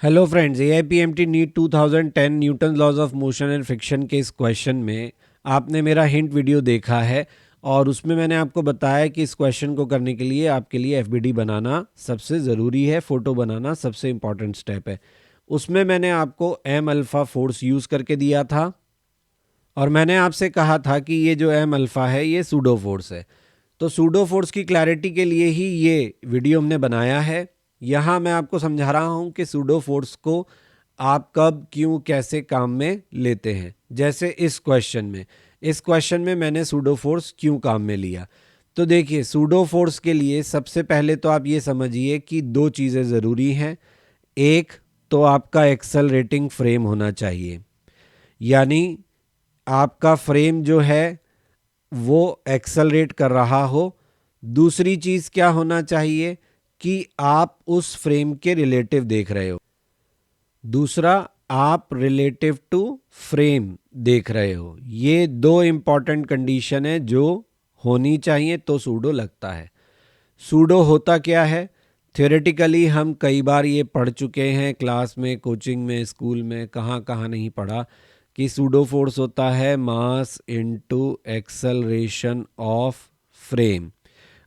Hello friends, AIPMT NEET 2010 Newton laws of motion and friction के इस question में आपने मेरा हिंट वीडियो देखा है और उसमें मैंने आपको बताया कि इस क्वेश्चन को करने के लिए आपके लिए एफबीडी बनाना सबसे ज़रूरी है, फ़ोटो बनाना सबसे इम्पॉर्टेंट स्टेप है। उसमें मैंने आपको एम अल्फ़ा फोर्स यूज़ करके दिया था और मैंने आपसे कहा था कि ये जो एम अल्फ़ा है ये सूडो फोर्स है। तो सूडो फोर्स की क्लैरिटी के लिए ही ये वीडियो हमने बनाया है। यहाँ मैं आपको समझा रहा हूँ कि सूडो फोर्स को आप कब क्यों कैसे काम में लेते हैं। जैसे इस क्वेश्चन में मैंने सूडो फोर्स क्यों काम में लिया। तो देखिए, सूडो फोर्स के लिए सबसे पहले तो आप ये समझिए कि दो चीज़ें ज़रूरी हैं। एक तो आपका एक्सेलरेटिंग फ्रेम होना चाहिए, यानी आपका फ्रेम जो है वो एक्सेलरेट कर रहा हो। दूसरी चीज़ क्या होना चाहिए कि आप उस फ्रेम के रिलेटिव देख रहे हो। दूसरा, आप रिलेटिव टू फ्रेम देख रहे हो। ये दो इंपॉर्टेंट कंडीशन है जो होनी चाहिए तो सूडो लगता है। सूडो होता क्या है? थ्योरेटिकली हम कई बार ये पढ़ चुके हैं क्लास में, कोचिंग में, स्कूल में, कहाँ कहाँ नहीं पढ़ा कि सूडो फोर्स होता है mass into acceleration of frame.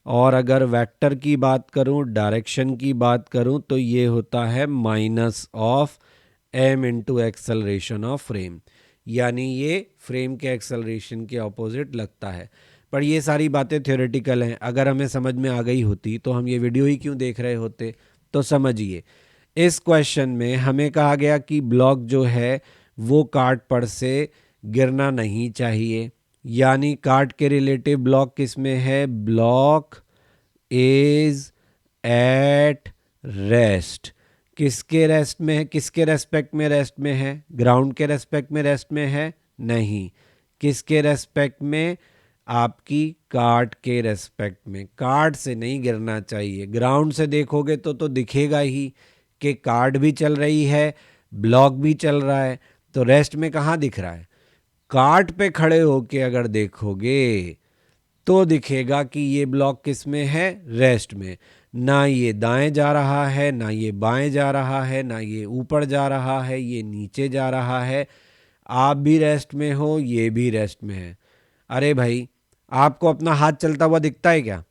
और अगर वेक्टर की बात करूं, डायरेक्शन की बात करूं, तो ये होता है minus of M into acceleration of frame, यानी ये फ्रेम के एक्सेलरेशन के ऑपोजिट लगता है। पर ये सारी बातें थ्योरेटिकल हैं। अगर हमें समझ में आ गई होती तो हम ये वीडियो ही क्यों देख रहे होते। तो समझिए, इस क्वेश्चन में हमें कहा गया कि ब्लॉक जो है वो कार्ट पर से गिरना नहीं चाहिए, यानी कार्ट के रिलेटिव ब्लॉक किस में है? Block is at rest. किसके रेस्ट में है? किसके रेस्पेक्ट में रेस्ट में है? ग्राउंड के रेस्पेक्ट में रेस्ट में है? नहीं। किसके रेस्पेक्ट में? आपकी कार्ट के रेस्पेक्ट में। कार्ट से नहीं गिरना चाहिए। ग्राउंड से देखोगे तो दिखेगा ही कि कार्ट भी चल रही है, ब्लॉक भी चल रहा है। तो रेस्ट में कहाँ दिख रहा है? कार्ट पे खड़े होके अगर देखोगे तो दिखेगा कि ये ब्लॉक किस में है? रेस्ट में। ना ये दाएं जा रहा है, ना ये बाएं जा रहा है, ना ये ऊपर जा रहा है, ये नीचे जा रहा है। आप भी रेस्ट में हो, ये भी रेस्ट में है। अरे भाई, आपको अपना हाथ चलता हुआ दिखता है क्या?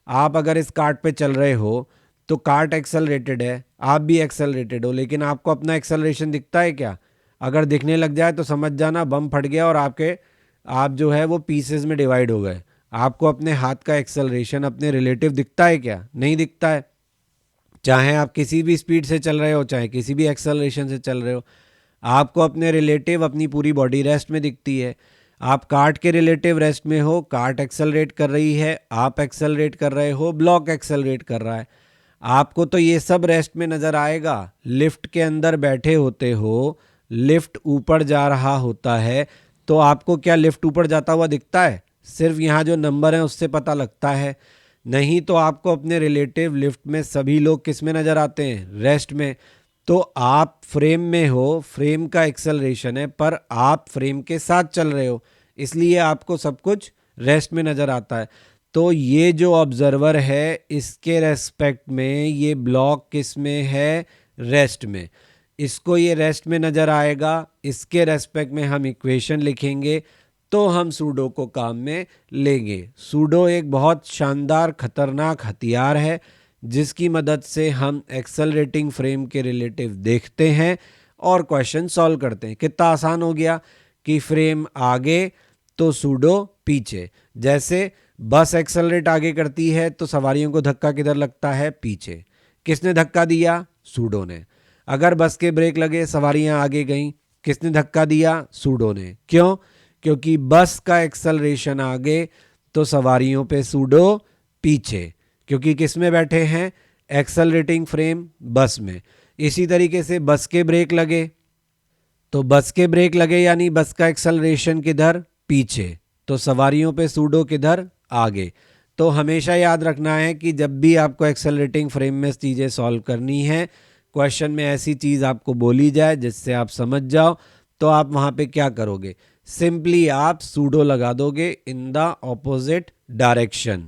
आप अगर इस कार्ट पे चल रहे हो तो कार्ट एक्सेलरेटेड है, आप भी एक्सेलरेटेड हो, लेकिन आपको अपना एक्सेलरेशन दिखता है क्या? अगर दिखने लग जाए तो समझ जाना बम फट गया और आप जो है वो पीसेस में डिवाइड हो गए। आपको अपने हाथ का एक्सेलरेशन अपने रिलेटिव दिखता है क्या? नहीं दिखता है। चाहे आप किसी भी स्पीड से चल रहे हो, चाहे किसी भी एक्सेलरेशन से चल रहे हो, आपको अपने रिलेटिव अपनी पूरी बॉडी रेस्ट में दिखती है। आप कार्ट के रिलेटिव रेस्ट में हो, कार्ट एक्सेलरेट कर रही है, आप एक्सेलरेट कर रहे हो, ब्लॉक एक्सेलरेट कर रहा है। आपको तो ये सब रेस्ट में नज़र आएगा। लिफ्ट के अंदर बैठे होते हो, लिफ्ट ऊपर जा रहा होता है, तो आपको क्या लिफ्ट ऊपर जाता हुआ दिखता है? सिर्फ यहाँ जो नंबर है उससे पता लगता है। नहीं तो आपको अपने रिलेटिव लिफ्ट में सभी लोग किस में नज़र आते हैं? रेस्ट में। तो आप फ्रेम में हो, फ्रेम का एक्सेलरेशन है, पर आप फ्रेम के साथ चल रहे हो, इसलिए आपको सब कुछ रेस्ट में नज़र आता है। तो ये जो ऑब्जर्वर है, इसके रेस्पेक्ट में ये ब्लॉक किस में है? रेस्ट में। इसको ये रेस्ट में नज़र आएगा, इसके रेस्पेक्ट में हम इक्वेशन लिखेंगे तो हम सूडो को काम में लेंगे। सूडो एक बहुत शानदार खतरनाक हथियार है जिसकी मदद से हम एक्सेलरेटिंग फ्रेम के रिलेटिव देखते हैं और क्वेश्चन सॉल्व करते हैं। कितना आसान हो गया कि फ्रेम आगे तो सूडो पीछे। जैसे बस एक्सेलरेट आगे करती है तो सवारियों को धक्का किधर लगता है? पीछे। किसने धक्का दिया? सूडो ने। अगर बस के ब्रेक लगे, सवारियां आगे गईं, किसने धक्का दिया? सूडो ने। क्यों? क्योंकि बस का एक्सेलरेशन आगे तो सवारियों पे सूडो पीछे, क्योंकि किस में बैठे हैं? एक्सेलरेटिंग फ्रेम बस में। इसी तरीके से बस के ब्रेक लगे तो बस के ब्रेक लगे यानी बस का एक्सेलरेशन किधर? पीछे। तो सवारियों पे सूडो किधर? आगे। तो हमेशा याद रखना है कि जब भी आपको एक्सेलरेटिंग फ्रेम में चीज़ें सॉल्व करनी है, क्वेश्चन में ऐसी चीज़ आपको बोली जाए जिससे आप समझ जाओ, तो आप वहाँ पे क्या करोगे? सिंपली आप सूडो लगा दोगे in the opposite direction.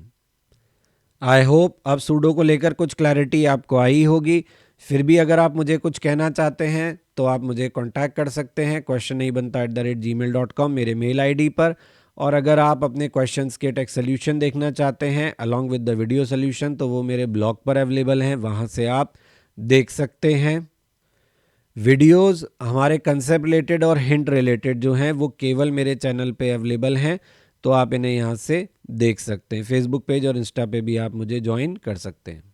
I hope अब सूडो को लेकर कुछ क्लैरिटी आपको आई होगी। फिर भी अगर आप मुझे कुछ कहना चाहते हैं तो आप मुझे कांटेक्ट कर सकते हैं क्वेश्चन नहीं बनता @gmail.com मेरे मेल आईडी पर। और अगर आप अपने क्वेश्चंस के टेक सोल्यूशन देखना चाहते हैं along with the video solution तो वो मेरे ब्लॉग पर अवेलेबल हैं, वहाँ से आप देख सकते हैं। वीडियोस हमारे कंसेप्ट रिलेटेड और हिंट रिलेटेड जो हैं वो केवल मेरे चैनल पे अवेलेबल हैं, तो आप इन्हें यहाँ से देख सकते हैं। फेसबुक पेज और इंस्टा पे भी आप मुझे ज्वाइन कर सकते हैं।